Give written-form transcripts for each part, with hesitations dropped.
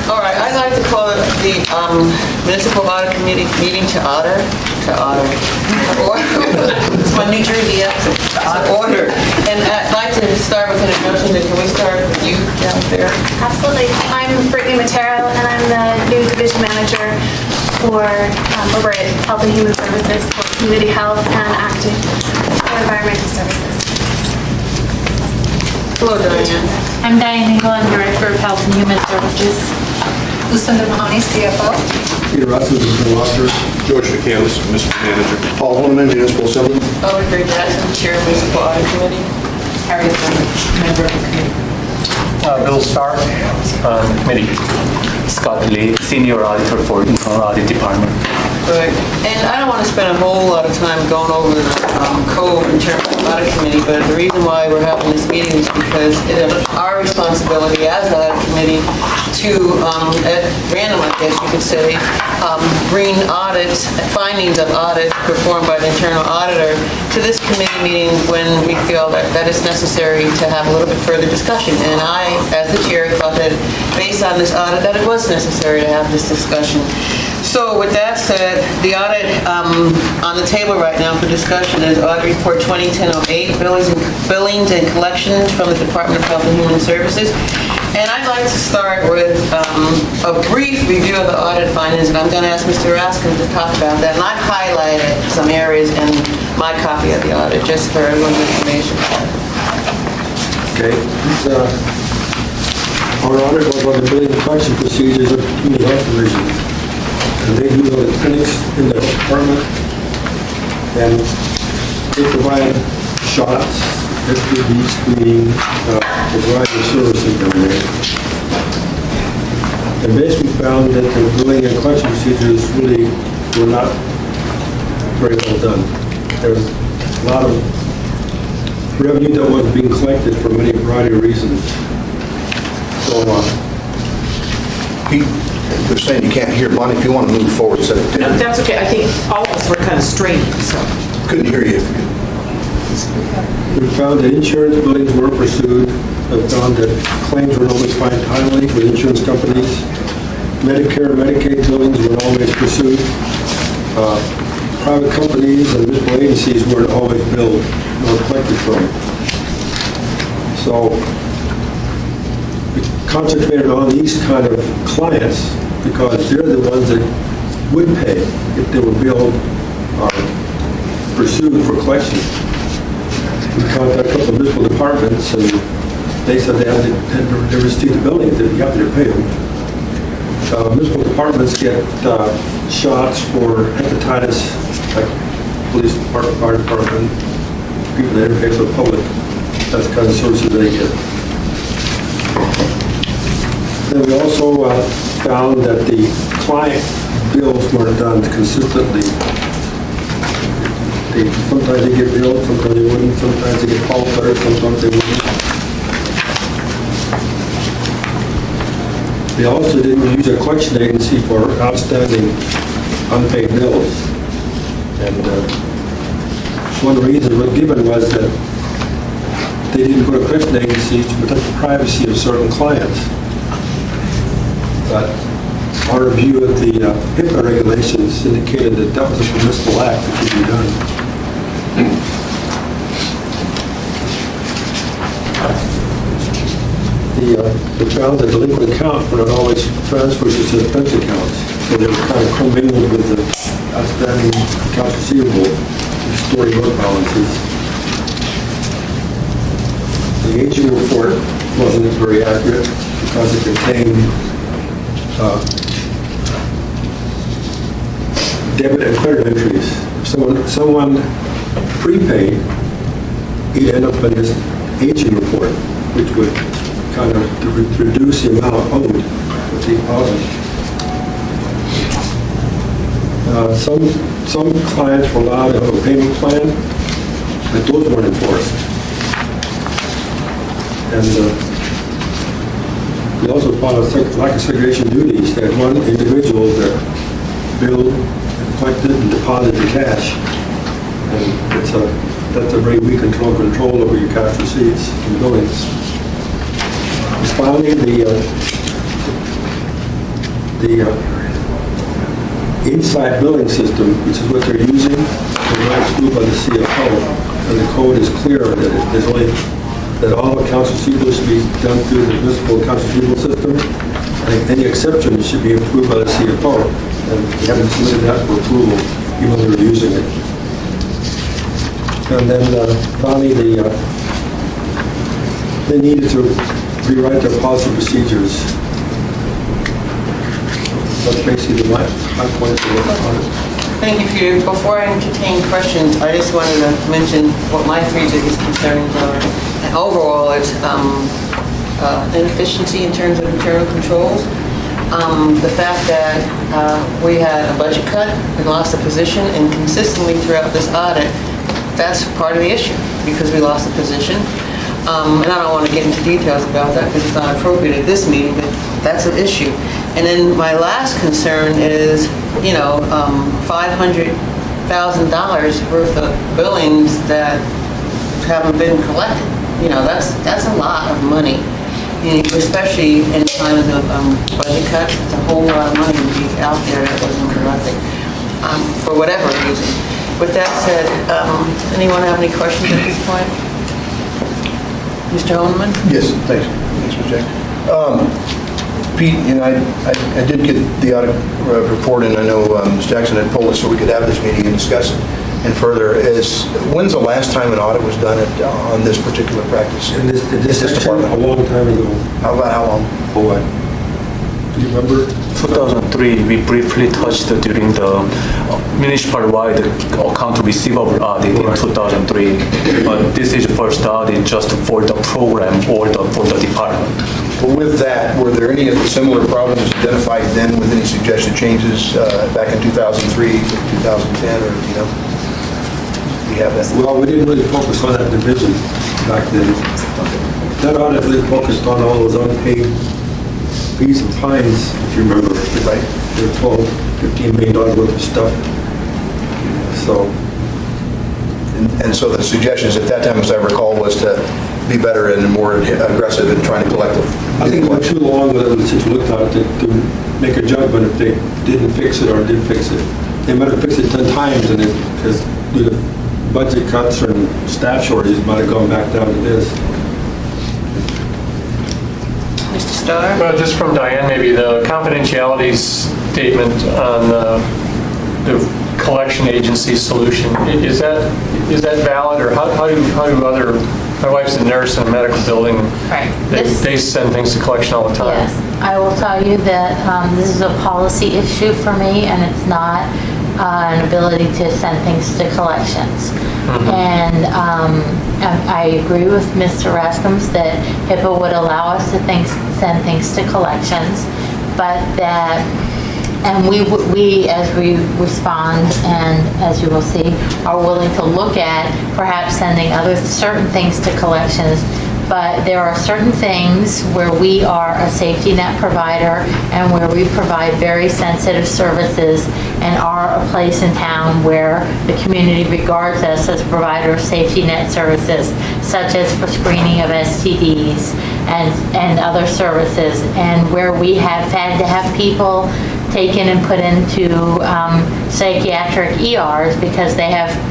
All right, I'd like to call it the Municipal Audit Committee meeting to order. It's my New Jersey accent. Order. And I'd like to start with an introduction. Can we start with you down there? Absolutely. I'm Brittany Matero, and I'm the new division manager for over at Health and Human Services for Community Health and Acting for Environmental Services. Hello, Diane. I'm Diane Engel, I'm Director of Health and Human Services. Lucinda Mahoney, CFO. Peter Russell, Municipal Officer. George McCandless, Municipal Manager. Paul Holman, Municipal Assembly. Gray Jackson, Chair of Municipal Audit Committee. Harriet Bennett, member of the committee. Bill Starr, Committee. Scott Lee, Senior Auditor for Internal Audit Department. Right. And I don't want to spend a whole lot of time going over the code in terms of the audit committee, but the reason why we're having this meeting is because it is our responsibility as the audit committee to, at random, I guess you could say, bring audits, findings of audits performed by the internal auditor to this committee meeting when we feel that it's necessary to have a little bit further discussion. And I, as the chair, thought that based on this audit that it was necessary to have this discussion. So with that said, the audit on the table right now for discussion is Audit Report 2010-08, Billings and Collections from the Department of Health and Human Services. And I'd like to start with a brief review of the audit findings, and I'm going to ask Mr. Raskin to talk about that. And I've highlighted some areas in my copy of the audit, just for everyone's information. Okay. Our audit was on the billing and collection procedures of Community Health Division. And they do the clinics in the department, and they provide shots, HPV screening, a variety of services down there. And basically found that the billing and collection procedures really were not very well done. There was a lot of revenue that wasn't being collected for many variety of reasons. So, Pete, they're saying you can't hear. Bonnie, if you want to move forward, set it No, down. that's okay. I think all of us were kind of straining, so. Couldn't hear you. we found that insurance billings were pursued. We found that claims were always filed timely with insurance companies. Medicare and Medicaid billings were always pursued. Private companies and municipal agencies weren't always billed or collected from. So we concentrated on these kind of clients because they're the ones that would pay if they were billed or pursued for collection. We contacted a couple of municipal departments, and they said they received the billing, that you have to pay them. Municipal departments get shots for hepatitis, like police department, fire department, people that interface with the public. That's the kind of services they get. Then we also found that the client bills weren't done consistently. Sometimes they get billed, sometimes they wouldn't, sometimes they get called better, sometimes they wouldn't. They also didn't use a collection agency for outstanding unpaid bills. And one reason given was that they didn't put a collection agency to protect the privacy of certain clients. But our review of the HIPAA regulations indicated that that was a permissible act that could be done. We found that delinquent accounts were not always transfers to expense accounts, so they were kind of commingled with the outstanding accounts receivable, storing note balances. The aging report wasn't very accurate because it contained debit and credit entries. If someone prepaid, he'd end up in this aging report, which would kind of reduce the amount owed with the deposit. Some clients were allowed to have a payment plan, but those weren't enforced. And we also found a lack of segregation duties. That one individual that billed and collected and deposited cash, and that's a very weak control over your cash receipts and billings. Finally, the the inside billing system, which is what they're using, is not approved by the CFO, and the code is clear that there's only, that all accounts receivable should be done through the municipal accounts receivable system, and any exceptions should be approved by the CFO, and we haven't submitted that for approval, even though we're using it. And then finally, they needed to rewrite their policy procedures. That's basically my point on it. Thank you, Peter. Before I entertain questions, I just wanted to mention what my three biggest concerns are. And overall, it's inefficiency in terms of internal controls. The fact that we had a budget cut, we lost a position, and consistently throughout this audit, that's part of the issue, because we lost a position. And I don't want to get into details about that because it's not appropriate at this meeting, but that's an issue. And then my last concern is, $500,000 worth of billings that haven't been collected. That's a lot of money, especially in times of budget cuts. It's a whole lot of money to be out there that wasn't collected for whatever reason. With that said, anyone have any questions at this point? Mr. Holman? Yes, thanks. Thanks, Mr. Jack. Pete, I did get the audit report, and I know Ms. Jackson had pulled us so we could have this meeting and discuss it. And further, when's the last time an audit was done on this particular practice? In this section, department? a long time ago. How long? Oh, do you remember? 2003, we briefly touched during the municipal-wide account receivable audit in 2003. But this is the first audit just for the program or for the department. Well, with that, were there any of the similar problems identified then with any suggested changes back in 2003, 2010, or, we have that? Well, we didn't really focus on that division back then. That audit really focused on all those unpaid fees and fines, if you remember. Right. They were $15 million worth of stuff. So. And so the suggestions at that time, as I recall, was to be better and more aggressive in trying to collect them. I think it went too long with it since we looked at it to make a judgment if they didn't fix it or did fix it. They might have fixed it 10 times, and because due to budget cuts and staff shortages, might have gone back down to this. Mr. Starr? Well, just from Diane, maybe the confidentiality statement on the collection agency solution, is that valid, or how do other, my wife's a nurse in a medical building. Right. They send things to collection all the time. Yes, I will tell you that this is a policy issue for me, and it's not an ability to send things to collections. And I agree with Mr. Raskams that HIPAA would allow us to send things to collections, but that, and we, as we respond, and as you will see, are willing to look at perhaps sending certain things to collections. But there are certain things where we are a safety net provider and where we provide very sensitive services and are a place in town where the community regards us as a provider of safety net services, such as for screening of STDs and other services, and where we have had to have people taken and put into psychiatric ERs because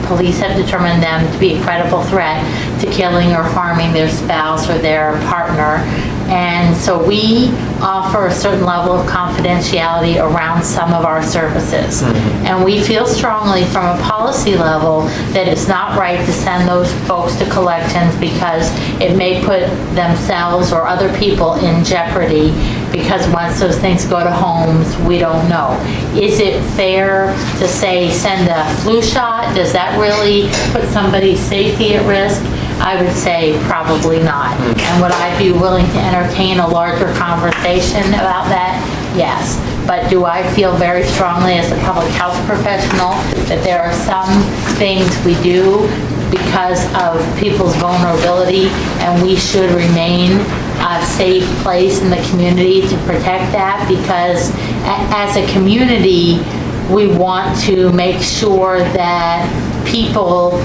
police have determined them to be a credible threat to killing or harming their spouse or their partner. And so we offer a certain level of confidentiality around some of our services. And we feel strongly from a policy level that it's not right to send those folks to collections because it may put themselves or other people in jeopardy, because once those things go to homes, we don't know. Is it fair to say send a flu shot? Does that really put somebody's safety at risk? I would say probably not. And would I be willing to entertain a larger conversation about that? Yes. But do I feel very strongly as a public health professional that there are some things we do because of people's vulnerability, and we should remain a safe place in the community to protect that, because as a community, we want to make sure that people,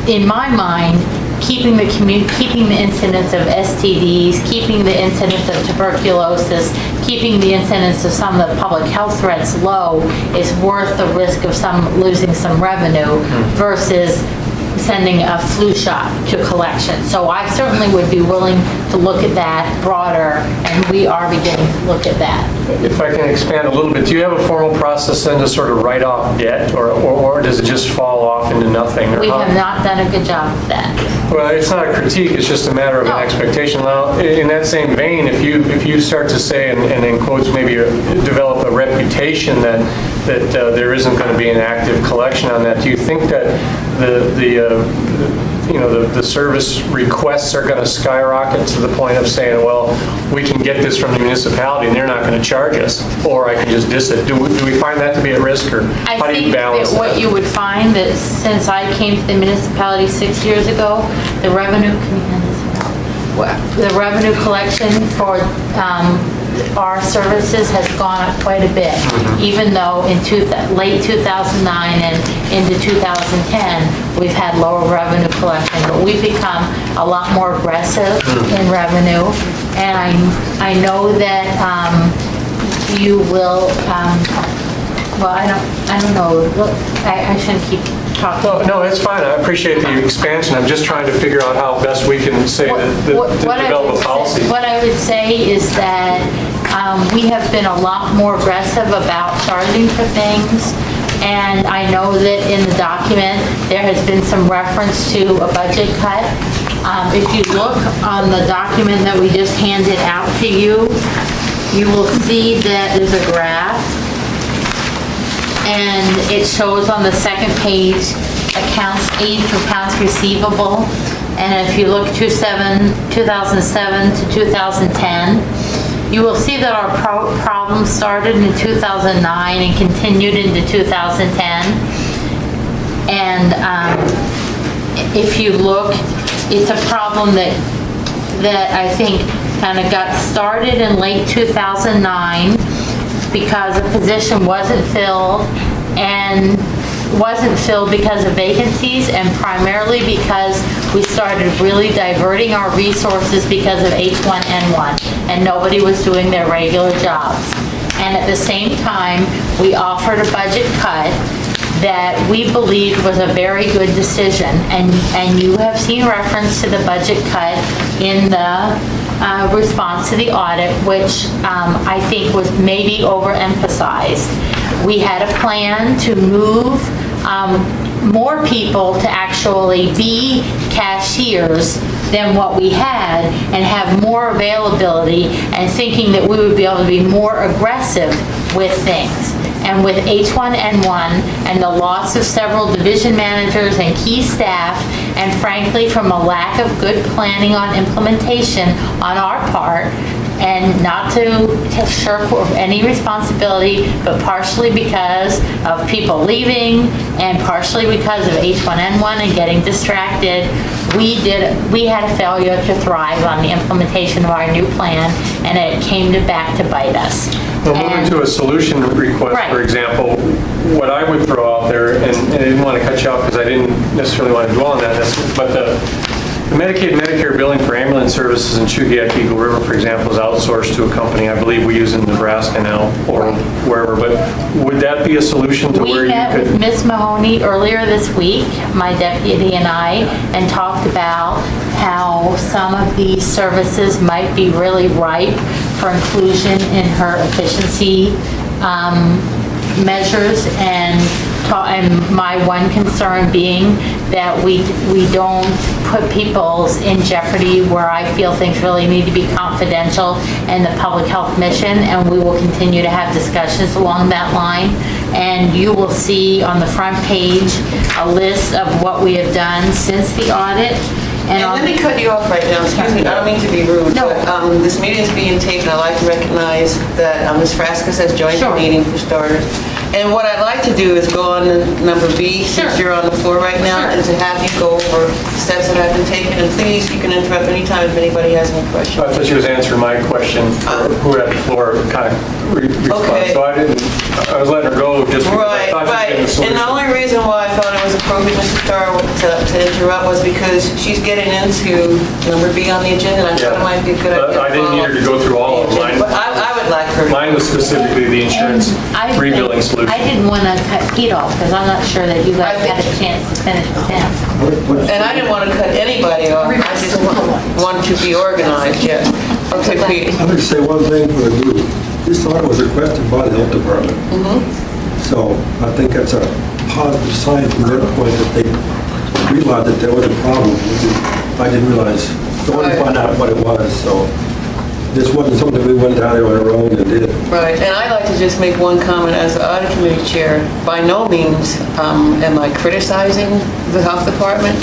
in my mind, keeping the incidence of STDs, keeping the incidence of tuberculosis, keeping the incidence of some of the public health threats low is worth the risk of losing some revenue versus sending a flu shot to collection. So I certainly would be willing to look at that broader, and we are beginning to look at that. If I can expand a little bit, do you have a formal process then to sort of write off debt, or does it just fall off into nothing? Or We how- have not done a good job of that. Well, it's not a critique, it's just a matter of No. an expectation. Now, in that same vein, if you start to say, and in quotes, maybe develop a reputation that there isn't going to be an active collection on that, do you think that the service requests are going to skyrocket to the point of saying, well, we can get this from the municipality and they're not going to charge us, or I can just diss it? Do we find that to be at risk, or I how do you think balance that what that? you would find that since I came to the municipality 6 years ago, the revenue collection for our services has gone up quite a bit, even though in late 2009 and into 2010, we've had lower revenue collection, but we've become a lot more aggressive in revenue, and I know that you will, well, I don't know, look, I shouldn't keep talking. No, it's fine. I appreciate the expansion. I'm just trying to figure out how best we can say that develop a policy. What I would say is that we have been a lot more aggressive about charging for things, and I know that in the document, there has been some reference to a budget cut. If you look on the document that we just handed out to you, you will see that there's a graph, and it shows on the second page age to accounts receivable. And if you look 2007 to 2010, you will see that our problem started in 2009 and continued into 2010. And if you look, it's a problem that I think kind of got started in late 2009 because a position wasn't filled, and wasn't filled because of vacancies, and primarily because we started really diverting our resources because of H1N1, and nobody was doing their regular jobs. And at the same time, we offered a budget cut that we believed was a very good decision, and you have seen reference to the budget cut in the response to the audit, which I think was maybe overemphasized. We had a plan to move more people to actually be cashiers than what we had and have more availability, and thinking that we would be able to be more aggressive with things. And with H1N1 and the loss of several division managers and key staff, and frankly from a lack of good planning on implementation on our part, and not to shirk any responsibility, but partially because of people leaving and partially because of H1N1 and getting distracted, we had a failure to thrive on the implementation of our new plan, and it came back to bite us. Well, moving to a solution request, Right. for example, what I would throw out there, and I didn't want to cut you off because I didn't necessarily want to dwell on that, but the Medicaid and Medicare billing for ambulance services in Chugiak Eagle River, for example, is outsourced to a company I believe we use in Nebraska now, or wherever, but would that be a solution to where We you met with could? Ms. Mahoney earlier this week, my deputy and I, and talked about how some of these services might be really ripe for inclusion in her efficiency measures, and my one concern being that we don't put people's in jeopardy where I feel things really need to be confidential in the public health mission, and we will continue to have discussions along that line. And you will see on the front page a list of what we have done since the audit. And let me cut you off right now, excuse me, I don't mean to be rude, No. but this meeting is being taped, and I'd like to recognize that Ms. Frascas has joined the Sure. meeting for starters. And what I'd like to do is go on to number B, since Sure. you're on the floor right now, Sure. and to have you go over steps that have been taken. And please, you can interrupt anytime if anybody has any I questions. thought you was answering my question, who had the floor kind of respond. Okay. So I was letting her go just because I Right, thought right. she was getting And the the solution. only reason why I thought it was appropriate, Mr. Starr, to interrupt was because she's getting into number B on the agenda, and I thought it might be a good idea. I didn't need her to go through all of mine. But I would like for mine was specifically the insurance rebilling solution. I didn't want to cut Pete off because I'm not sure that you guys had a chance to finish with him. And I didn't want to cut anybody off, I just wanted to be organized, yes. Okay, Pete. I'm going to say one thing for the group. This audit was requested by the health department. So I think that's a positive sign from their point that they realized that there was a problem. I didn't realize, I wanted to find out what it was, so this wasn't something we went down there on our own and did. Right, and I'd like to just make one comment as the audit committee chair. By no means am I criticizing the health department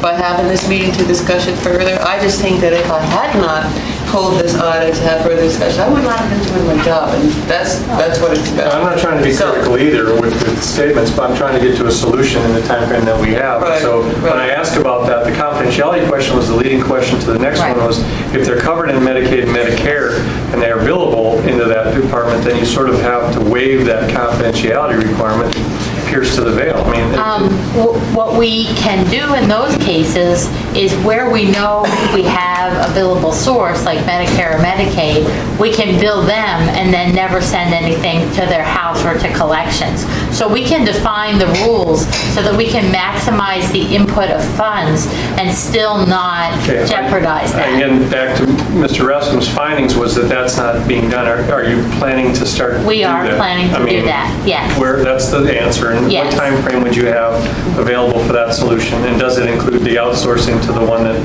by having this meeting to discuss it further. I just think that if I had not pulled this audit to have further discussion, I would not have been doing my job, and that's what it's about. I'm not trying to be critical either with statements, but I'm trying to get to a solution in the time frame that we have. Right, So when right. I asked about that, the confidentiality question was the leading question to the next Right. one was, if they're covered in Medicaid and Medicare and they are billable into that department, then you sort of have to waive that confidentiality requirement, pierce to the veil. I mean, What we can do in those cases is where we know we have a billable source, like Medicare or Medicaid, we can bill them and then never send anything to their house or to collections. So we can define the rules so that we can maximize the input of funds and still not okay, jeopardize that. Again, back to Mr. Rasmus's findings was that that's not being done. Are you planning to start to do that? We are planning to do that, yes. Where, that's the answer. And Yes. what time frame would you have available for that solution? And does it include the outsourcing to the one that,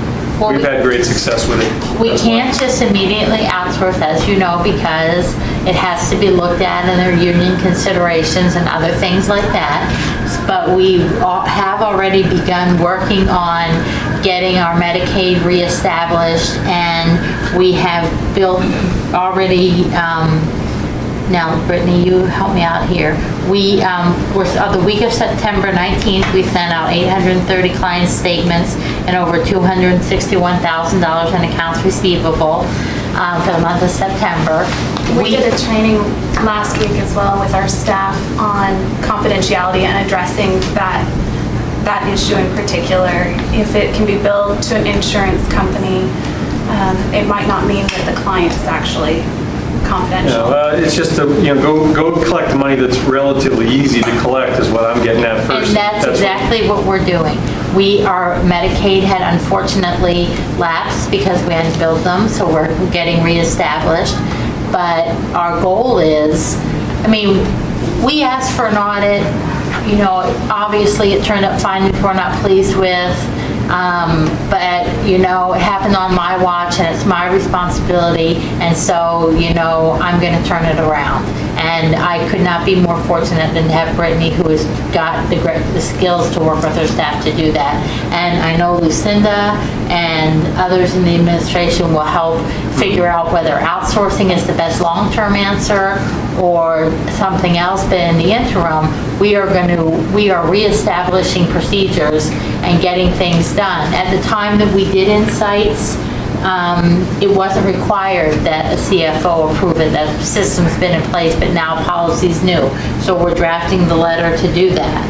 Well, we've had great success with it? We can't just immediately outsource, as you know, because it has to be looked at and there are union considerations and other things like that. But we have already begun working on getting our Medicaid reestablished, and we have built already, now, Brittany, you help me out here. We were, the week of September 19th, we sent out 830 client statements and over $261,000 in accounts receivable for the month of September. We did a training last week as well with our staff on confidentiality and addressing that issue in particular. If it can be billed to an insurance company, it might not mean that the client is actually confidential. It's just go collect the money that's relatively easy to collect is what I'm getting at first. And that's exactly what we're doing. Our Medicaid had unfortunately lapsed because we hadn't billed them, so we're getting reestablished. But our goal is, I mean, we asked for an audit, obviously it turned up fine, which we're not pleased with. But, it happened on my watch and it's my responsibility. And so, I'm going to turn it around. And I could not be more fortunate than to have Brittany, who has got the skills to work with her staff to do that. And I know Lucinda and others in the administration will help figure out whether outsourcing is the best long-term answer or something else. But in the interim, we are reestablishing procedures and getting things done. At the time that we did Insights, it wasn't required that a CFO approve it. That system's been in place, but now policy's new. So we're drafting the letter to do that.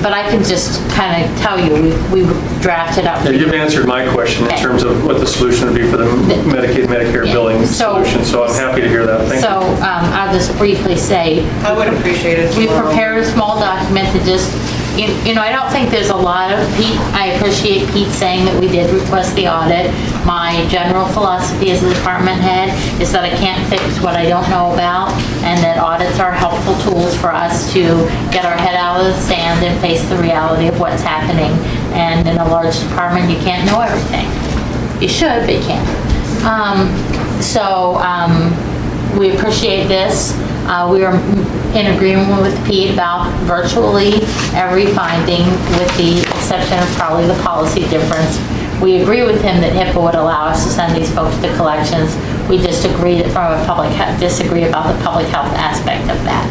But I can just kind of tell you, we drafted up. Yeah, you've answered my question in terms of what the solution would be for the Medicaid, Medicare billing solution, so I'm happy to hear that. Thank you. So I'll just briefly say. I would appreciate it. We prepared a small document to just, I don't think there's a lot of, I appreciate Pete saying that we did request the audit. My general philosophy as a department head is that I can't fix what I don't know about, and that audits are helpful tools for us to get our head out of the sand and face the reality of what's happening. And in a large department, you can't know everything. You should, but you can't. We appreciate this. We are in agreement with Pete about virtually every finding, with the exception of probably the policy difference. We agree with him that HIPAA would allow us to send these folks to collections. We disagree about the public health aspect of that.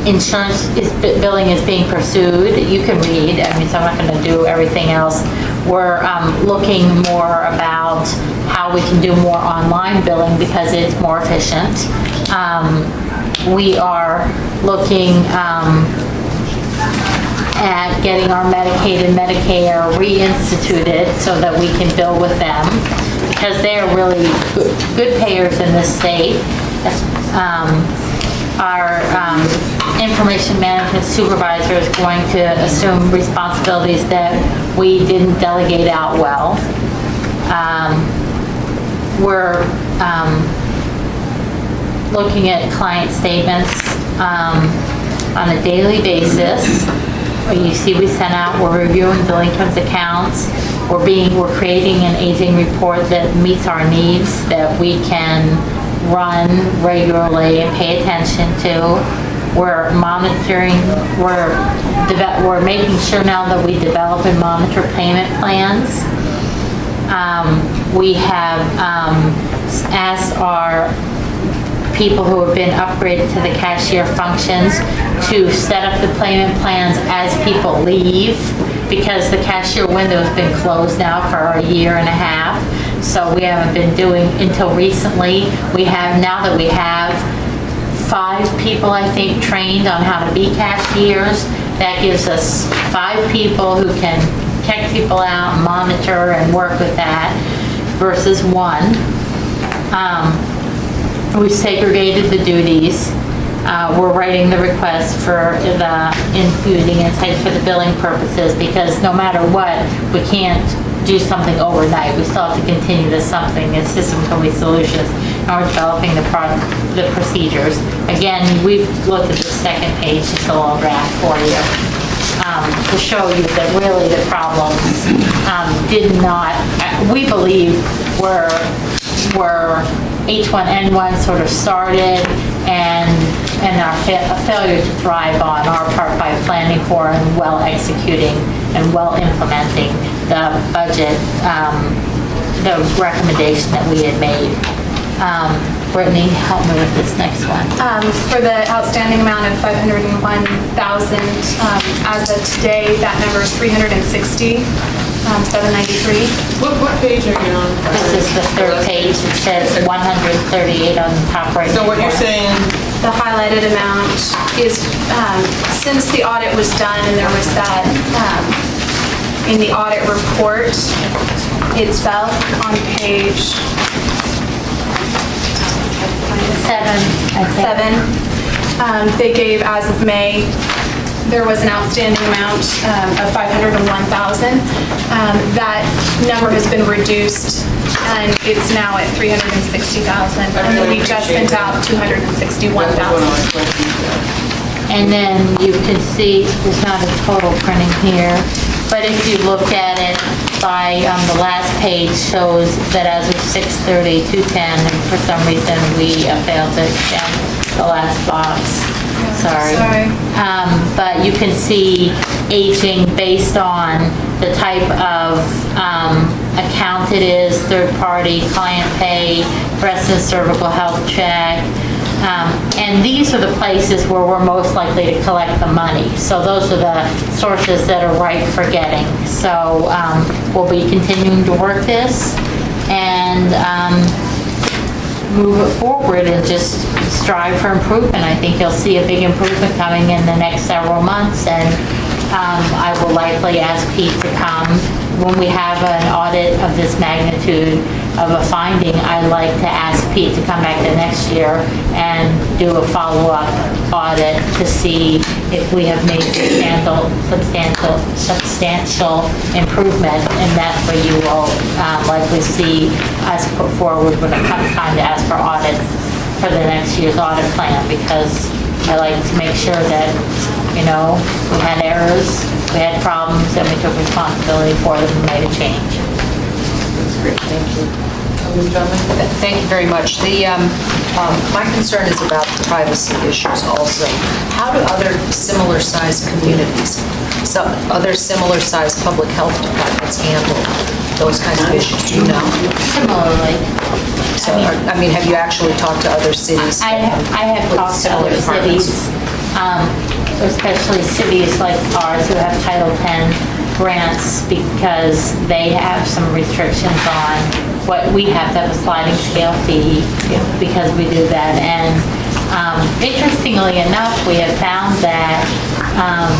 Insurance billing is being pursued. You can read. So I'm not going to do everything else. We're looking more about how we can do more online billing because it's more efficient. We are looking at getting our Medicaid and Medicare reinstituted so that we can bill with them. because they're really good payers in this state. Our information management supervisor is going to assume responsibilities that we didn't delegate out well. We're looking at client statements on a daily basis. You see we sent out, we're reviewing delinquent accounts. We're creating an aging report that meets our needs, that we can run regularly and pay attention to. We're monitoring, we're making sure now that we develop and monitor payment plans. We have asked our people who have been upgraded to the cashier functions to set up the payment plans as people leave, because the cashier window has been closed now for a year and a half. So we haven't been doing, until recently, now that we have 5 people, I think, trained on how to be cashiers, that gives us 5 people who can check people out, monitor, and work with that, versus 1. We've segregated the duties. We're writing the request for including insights for the billing purposes, because no matter what, we can't do something overnight. We still have to continue to something in System Complete Solutions, and we're developing the procedures. Again, we've looked at the second page, it's a little graph for you, to show you that really the problems did not, we believe, were H1N1 sort of started, and our failure to thrive on our part by planning for and well executing and well implementing the budget, the recommendation that we had made. Brittany, help me with this next one. For the outstanding amount of $501,000, as of today, that number is $360,793. What page are you on? This is the third page. It says 138 on the top right. So what you're saying, The highlighted amount is, since the audit was done and there was that, in the audit report itself on page 7, I think. 7, they gave as of May, there was an outstanding amount of $501,000. That number has been reduced, and it's now at $360,000. And we just sent out $261,000. And then you can see, there's not a total printing here, but if you look at it by, the last page shows that as of 6/30/210, and for some reason we failed to extend the last box. Sorry. But you can see aging based on the type of account it is, third party, client pay, breast and cervical health check. And these are the places where we're most likely to collect the money. So those are the sources that are ripe for getting. So we'll be continuing to work this and move it forward and just strive for improvement. I think you'll see a big improvement coming in the next several months, and I will likely ask Pete to come. When we have an audit of this magnitude of a finding, I'd like to ask Pete to come back the next year and do a follow-up audit to see if we have made substantial improvement, and that's where you will likely see us put forward when it comes time to ask for audits for the next year's audit plan, because I like to make sure that, we had errors, we had problems, and we took responsibility for them and made a change. that's great, thank you. Thank you very much. My concern is about the privacy issues also. How do other similar-sized communities, other similar-sized public health departments handle those kinds of issues? Do you know? Similarly, So, have you actually talked to other cities? I have talked to other cities, especially cities like ours who have Title X grants, because they have some restrictions on what we have to have a sliding scale fee because we do that. And interestingly enough, we have found that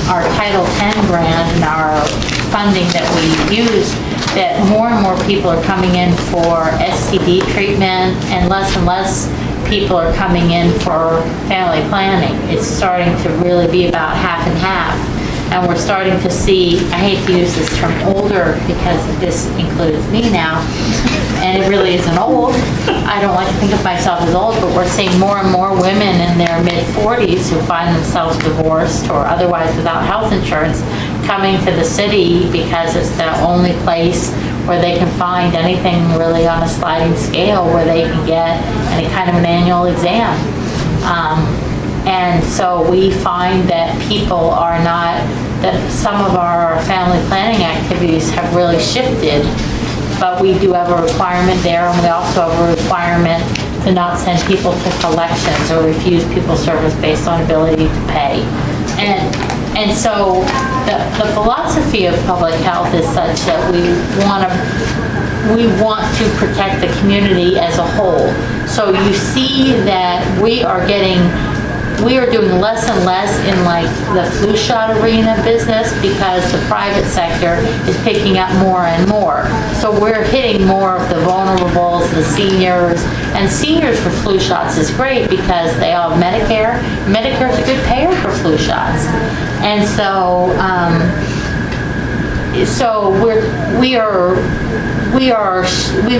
our Title X grant and our funding that we use that more and more people are coming in for STD treatment and less people are coming in for family planning. It's starting to really be about half and half. And we're starting to see, I hate to use this term older because this includes me now, and it really isn't old. I don't like to think of myself as old, but we're seeing more and more women in their mid-40s who find themselves divorced or otherwise without health insurance coming to the city because it's the only place where they can find anything really on a sliding scale where they can get any kind of an annual exam. And so we find that people are not, that some of our family planning activities have really shifted, but we do have a requirement there, and we also have a requirement to not send people to collections or refuse people service based on ability to pay. And so the philosophy of public health is such that we want to protect the community as a whole. So you see that we are doing less and less in like the flu shot arena business because the private sector is picking up more and more. So we're hitting more of the vulnerables, the seniors, and seniors for flu shots is great because they all have Medicare. Medicare is a good payer for flu shots. And so, we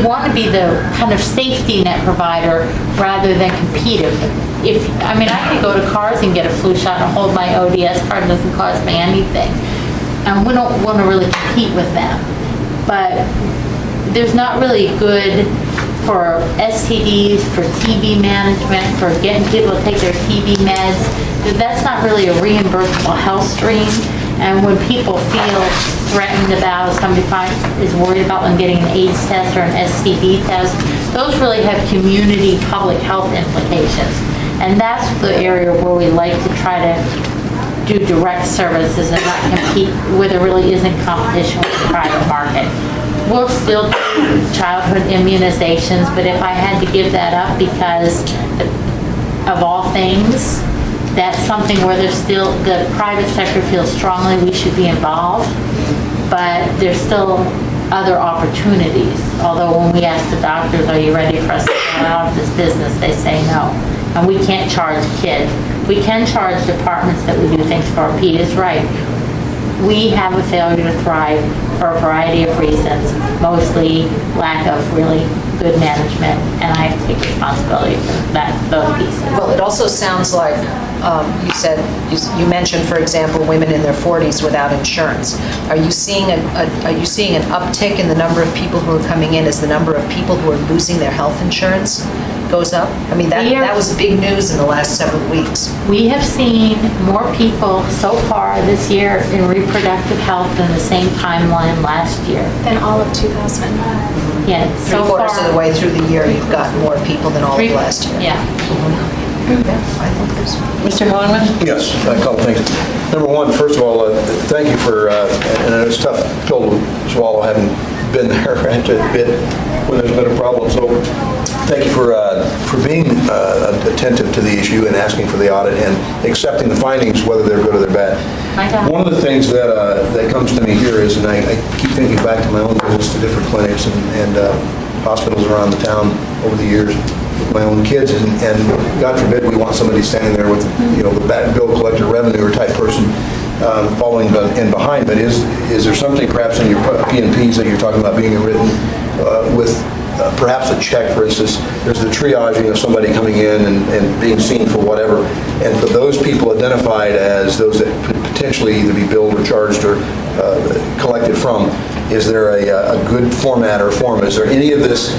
want to be the kind of safety net provider rather than compete. I could go to Cars and get a flu shot and hold my ODS card, it doesn't cost me anything. And we don't want to really compete with them. But there's not really good for STDs, for TB management, for getting people to take their TB meds. That's not really a reimbursable health stream. And when people feel threatened about, somebody is worried about them getting an AIDS test or an STD test, those really have community public health implications. And that's the area where we like to try to do direct services and not compete where there really isn't competition with the private market. We'll still do childhood immunizations, but if I had to give that up because of all things, that's something where there's still, the private sector feels strongly we should be involved, but there's still other opportunities. Although when we ask the doctors, are you ready for us to get out of this business, they say no. And we can't charge kids. We can charge departments that we do things for. Pete is right. We have a failure to thrive for a variety of reasons, mostly lack of really good management, and I have to take responsibility for those pieces. Well, it also sounds like you mentioned, for example, women in their 40s without insurance. Are you seeing an uptick in the number of people who are coming in as the number of people who are losing their health insurance goes up? I mean, that was big news in the last several weeks. We have seen more people so far this year in reproductive health than the same timeline last year. Than all of 2000. Yeah, so far. 3/4 of the way through the year, you've got more people than all of last year. Yeah. I think there's... Mr. Hohenman? Yes, a couple things. Number one, first of all, thank you for, and I know it's a tough pill to swallow, having been there a bit when there's been a problem. So thank you for being attentive to the issue and asking for the audit and accepting the findings, whether they're good or they're bad. One of the things that comes to me here is, and I keep thinking back to my own visits to different clinics and hospitals around the town over the years with my own kids, and God forbid we want somebody standing there with, the bad bill collector revenue or type person following in behind. But is there something perhaps in your P&Ps that you're talking about being written with perhaps a check, for instance, there's the triaging of somebody coming in and being seen for whatever, and for those people identified as those that could potentially either be billed or charged or collected from, is there a good format or form? Is there any of this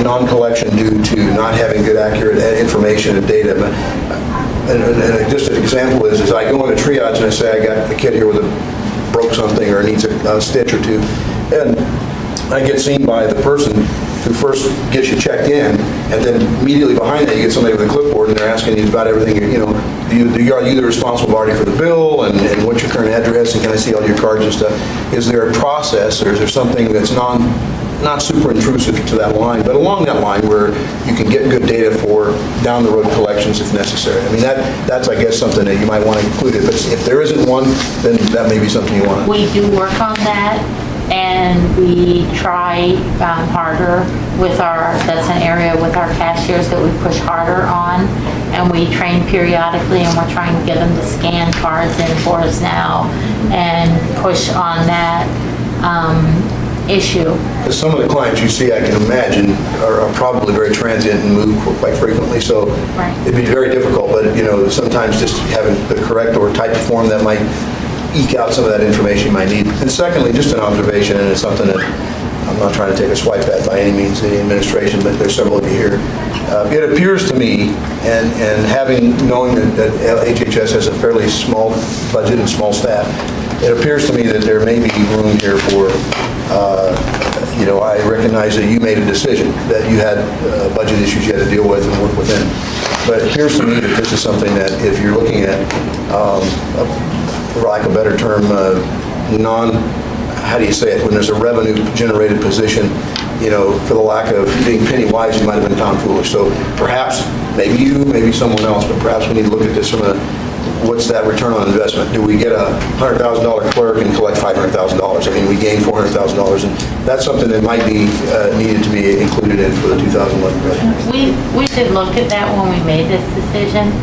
non-collection due to not having good, accurate information and data? And just an example is I go into triage and I say, I got a kid here with broke something or needs a stitch or two, and I get seen by the person who first gets you checked in, and then immediately behind that you get somebody with a clipboard and they're asking you about everything, are you the responsible party for the bill, and what's your current address, and can I see all your cards and stuff? Is there a process, or is there something that's not super intrusive to that line, but along that line where you can get good data for down the road collections if necessary? I mean, that's I guess something that you might want to include. If there isn't one, then that may be something you want to. We do work on that. And we try harder with that's an area with our cashiers that we push harder on. And we train periodically, and we're trying to get them to scan cards in for us now and push on that issue. Some of the clients you see, I can imagine, are probably very transient and move quite frequently, so Right. it'd be very difficult, but, sometimes just having the correct or type of form that might eke out some of that information you might need. And secondly, just an observation, and it's something that I'm not trying to take a swipe at by any means, the administration, but there's several of you here. It appears to me, and knowing that HHS has a fairly small budget and small staff, it appears to me that there may be room here for, I recognize that you made a decision, that you had budget issues you had to deal with and work within. But it appears to me that this is something that if you're looking at, for lack of a better term, how do you say it, when there's a revenue-generated position, for the lack of being penny wise, you might have been pound foolish. So perhaps, maybe you, maybe someone else, but perhaps we need to look at this from what's that return on investment? Do we get a $100,000 clerk and collect $500,000? I mean, we gain $400,000, and that's something that might be needed to be included in for the 2011 budget. We did look at that when we made this decision,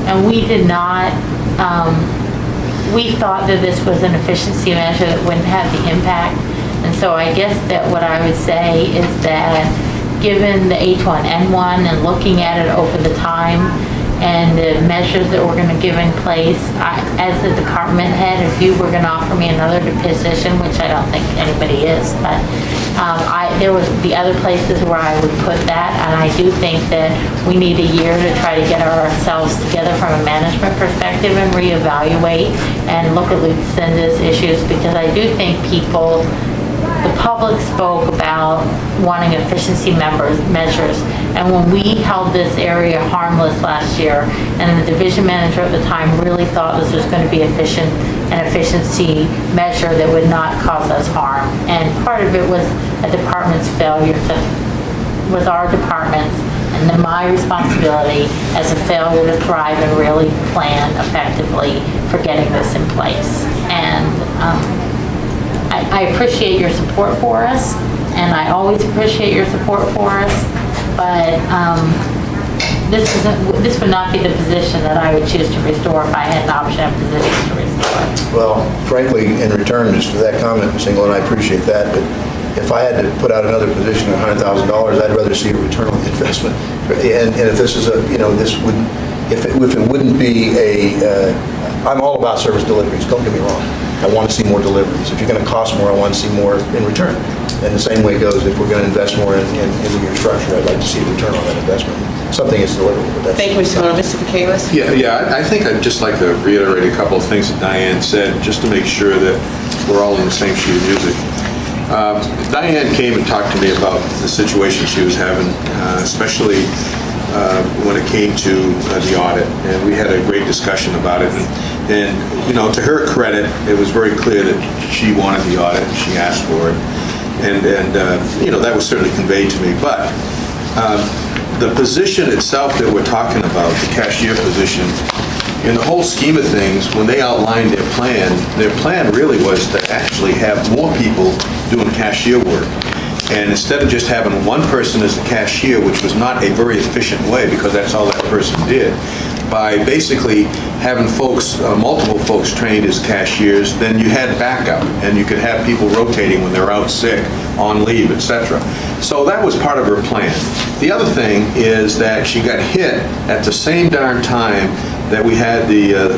and we did not, we thought that this was an efficiency measure that wouldn't have the impact. And so I guess that what I would say is that given the H1N1 and looking at it over the time and the measures that we're going to give in place, as the department head, if you were going to offer me another position, which I don't think anybody is, but there was the other places where I would put that, and I do think that we need a year to try to get ourselves together from a management perspective and reevaluate and look at Lucinda's issues, because I do think the public spoke about wanting efficiency measures. And when we held this area harmless last year, and the division manager at the time really thought this was going to be an efficiency measure that would not cause us harm. And part of it was a department's failure was our department's, and then my responsibility as a failure to thrive and really plan effectively for getting this in place. And I appreciate your support for us, and I always appreciate your support for us, but this would not be the position that I would choose to restore if I had an option of position to restore. Well, frankly, in return, just for that comment, Ms. Engel, and I appreciate that, but if I had to put out another position at $100,000, I'd rather see a return on the investment. And if this is if it wouldn't be I'm all about service deliveries, don't get me wrong. I want to see more deliveries. If you're going to cost more, I want to see more in return. And the same way goes, if we're going to invest more in your structure, I'd like to see a return on that investment. Something is deliverable. Thank you, Mr. Miller. Mr. Michaelis? Yeah, I think I'd just like to reiterate a couple of things that Diane said, just to make sure that we're all on the same sheet of music. Diane came and talked to me about the situation she was having, especially when it came to the audit, and we had a great discussion about it. And to her credit, it was very clear that she wanted the audit, and she asked for it. And that was certainly conveyed to me. But the position itself that we're talking about, the cashier position, in the whole scheme of things, when they outlined their plan really was to actually have more people doing cashier work. And instead of just having one person as the cashier, which was not a very efficient way because that's all that person did, by basically having multiple folks trained as cashiers, then you had backup, and you could have people rotating when they're out sick, on leave, etc. So that was part of her plan. The other thing is that she got hit at the same darn time that we had the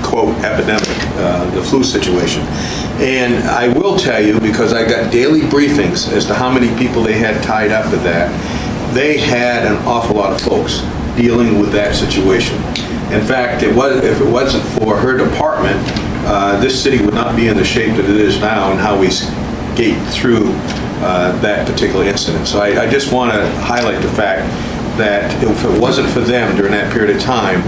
quote epidemic, the flu situation. And I will tell you, because I got daily briefings as to how many people they had tied up with that, they had an awful lot of folks dealing with that situation. In fact, if it wasn't for her department, this city would not be in the shape that it is now and how we skate through that particular incident. So I just want to highlight the fact that if it wasn't for them during that period of time,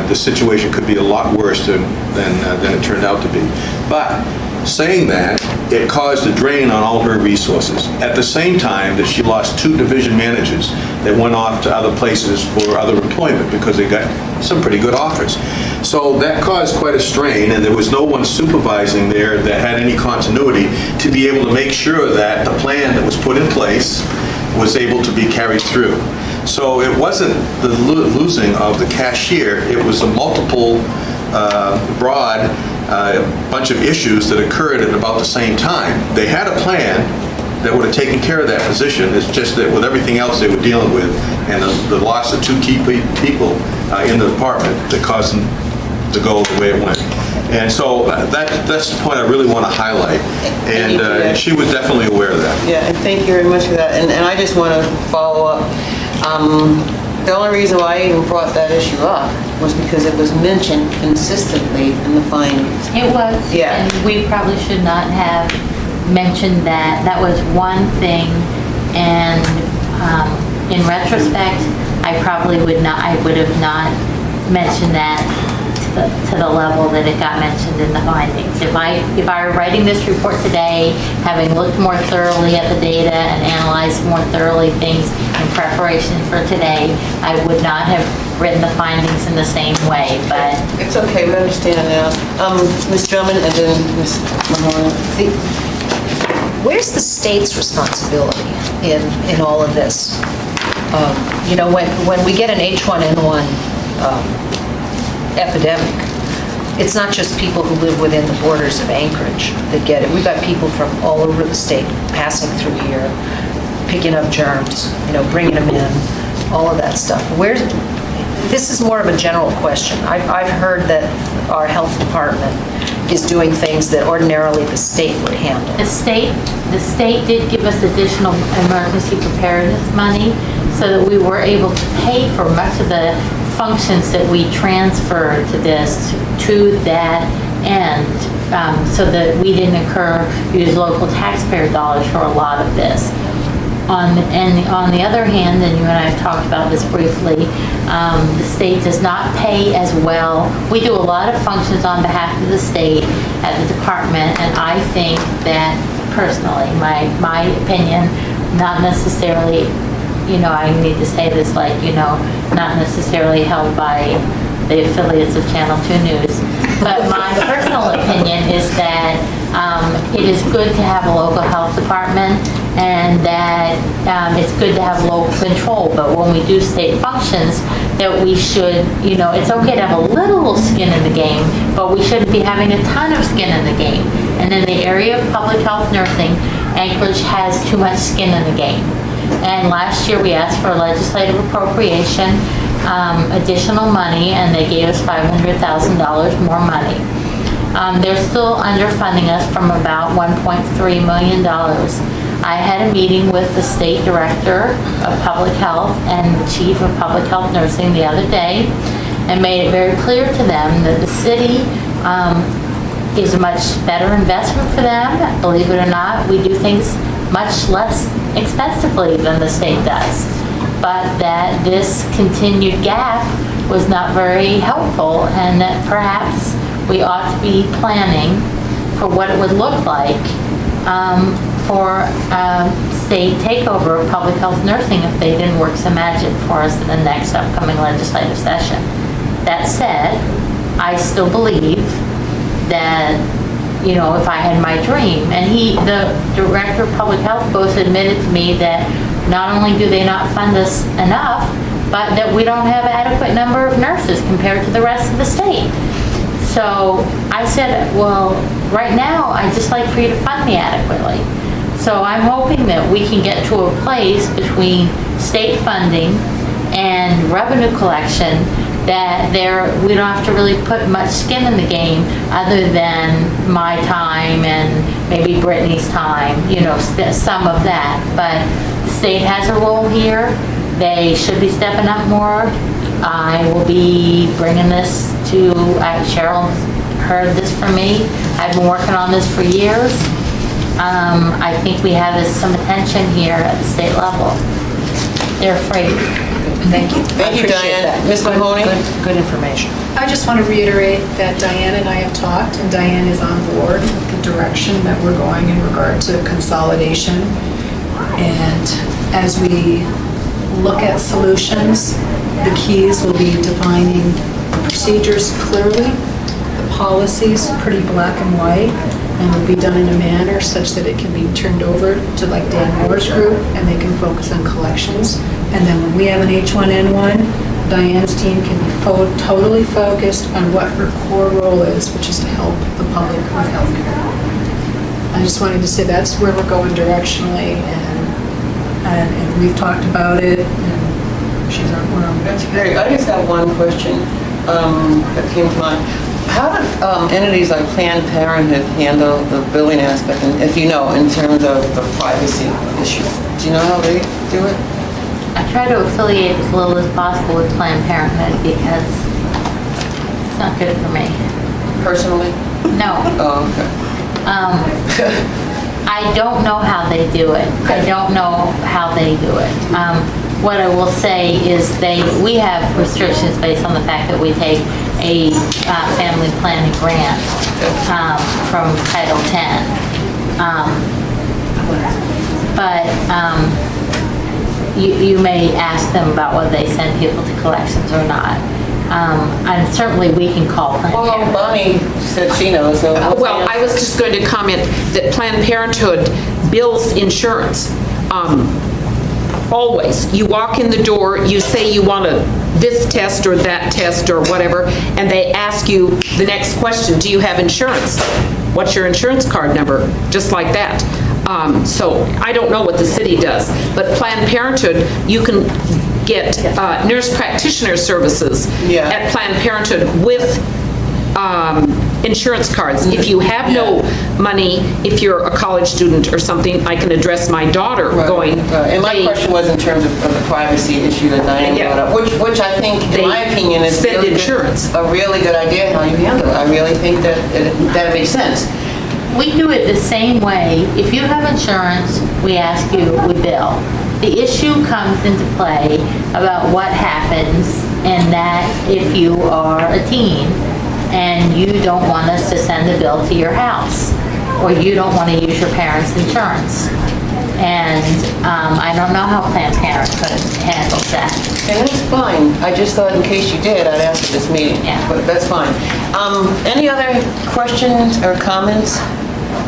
the situation could be a lot worse than it turned out to be. But saying that it caused a drain on all her resources. At the same time that she lost 2 division managers that went off to other places for other employment because they got some pretty good offers. So that caused quite a strain, and there was no one supervising there that had any continuity to be able to make sure that the plan that was put in place was able to be carried through. So it wasn't the losing of the cashier, it was a multiple, broad bunch of issues that occurred at about the same time. They had a plan that would have taken care of that position. It's just that with everything else they were dealing with and the loss of 2 key people in the department that caused them to go the way it went. And so that's the point I really want to highlight. And she was definitely aware of that. Yeah, and thank you very much for that. And I just want to follow up. The only reason why I even brought that issue up was because it was mentioned consistently in the findings. It was. Yeah. And we probably should not have mentioned that. That was one thing, and in retrospect, I would have not mentioned that to the level that it got mentioned in the findings. If I were writing this report today, having looked more thoroughly at the data and analyzed more thoroughly things in preparation for today, I would not have written the findings in the same way, but... It's okay, we understand now. Ms. Drummond and then Ms. Mahoney. Where's the state's responsibility in all of this? You know, when we get an H1N1 epidemic, it's not just people who live within the borders of Anchorage that get it. We've got people from all over the state passing through here, picking up germs, you know, bringing them in, all of that stuff. This is more of a general question. I've heard that our health department is doing things that ordinarily the state would handle. The state did give us additional emergency preparedness money so that we were able to pay for much of the functions that we transferred to this, to that end, so that we didn't use local taxpayer dollars for a lot of this. On the other hand, and you and I have talked about this briefly, the state does not pay as well. We do a lot of functions on behalf of the state at the department, and I think that personally, my opinion, not necessarily, you know, I need to say this like, you know, not necessarily held by the affiliates of Channel 2 News, but my personal opinion is that it is good to have a local health department, and that it's good to have local control, but when we do state functions, that we should, you know, it's okay to have a little skin in the game, but we shouldn't be having a ton of skin in the game. And in the area of public health nursing, Anchorage has too much skin in the game. And last year we asked for a legislative appropriation, additional money, and they gave us $500,000 more money. They're still underfunding us from about $1.3 million. I had a meeting with the state director of public health and the chief of public health nursing the other day, and made it very clear to them that the city is a much better investment for them. Believe it or not, we do things much less expensively than the state does, but that this continued gap was not very helpful, and that perhaps we ought to be planning for what it would look like for state takeover of public health nursing if they didn't work some magic for us in the next upcoming legislative session. That said, I still believe that, you know, if I had my dream, and the director of public health both admitted to me that not only do they not fund us enough, but that we don't have an adequate number of nurses compared to the rest of the state. So I said, well, right now, I'd just like for you to fund me adequately. So I'm hoping that we can get to a place between state funding and revenue collection that we don't have to really put much skin in the game other than my time and maybe Brittany's time, you know, some of that. But the state has a role here. They should be stepping up more. I will be bringing this to, Cheryl heard this from me. I've been working on this for years. I think we have some attention here at the state level. They're afraid. Thank you. Thank you, I appreciate Diane. that. Ms. Good- Mahoney? Good information. I just want to reiterate that Diane and I have talked, and Diane is on board with the direction that we're going in regard to consolidation. And as we look at solutions, the keys will be defining the procedures clearly, the policies pretty black and white, and will be done in a manner such that it can be turned over to like Dan Moore's group, and they can focus on collections. And then when we have an H1N1, Diane's team can be totally focused on what her core role is, which is to help the public with healthcare. I just wanted to say that's where we're going directionally, and we've talked about it, and she's on, we're on. That's great. I just have one question that came to mind. How do entities like Planned Parenthood handle the billing aspect, and if you know, in terms of the privacy issue? Do you know how they do it? I try to affiliate as little as possible with Planned Parenthood because it's not good for me. Personally? No. Oh, okay. I don't know how they do it. I don't know how they do it. What I will say is we have restrictions based on the fact that we take a family planning grant from Title X. But you may ask them about whether they send people to collections or not. And certainly we can call Planned Well, Parenthood. Bonnie said she knows, so. what's the Well, I was just going to comment that Planned Parenthood bills insurance. Always. You walk in the door, you say you want this test or that test or whatever, and they ask you the next question, do you have insurance? What's your insurance card number? Just like that. So I don't know what the city does, but Planned Parenthood, you can get nurse practitioner services Yeah. at Planned Parenthood with insurance cards. If you have no money, if you're a college student or something, I can address my daughter going. Right. And my they- question was in terms of the privacy issue that Diane Yeah. brought up, which I think, in They my opinion, is send really good- insurance. a really good idea how you handle it. I really think that it makes sense. We do it the same way. If you have insurance, we ask you, we bill. The issue comes into play about what happens in that if you are a teen and you don't want us to send a bill to your house, or you don't want to use your parents' insurance. And I don't know how Planned Parenthood handles that. And that's fine. I just thought in case you did, I'd ask at this meeting. Yeah. But that's fine. Any other questions or comments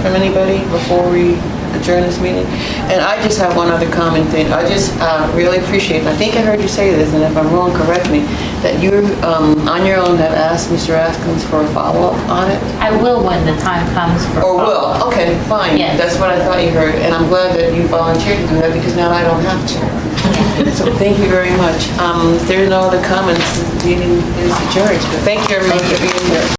from anybody before we adjourn this meeting? And I just have one other comment thing. I just really appreciate, and I think I heard you say this, and if I'm wrong, correct me, that you, on your own, have asked Mr. Askins for a follow-up on it? I will when the time comes for. Or will? Okay, fine. Yes. That's what I thought you heard, and I'm glad that you volunteered to do that, because now I don't have to. So thank you very much. If there are no other comments, the meeting is adjourned. But thank you, everyone, for being here.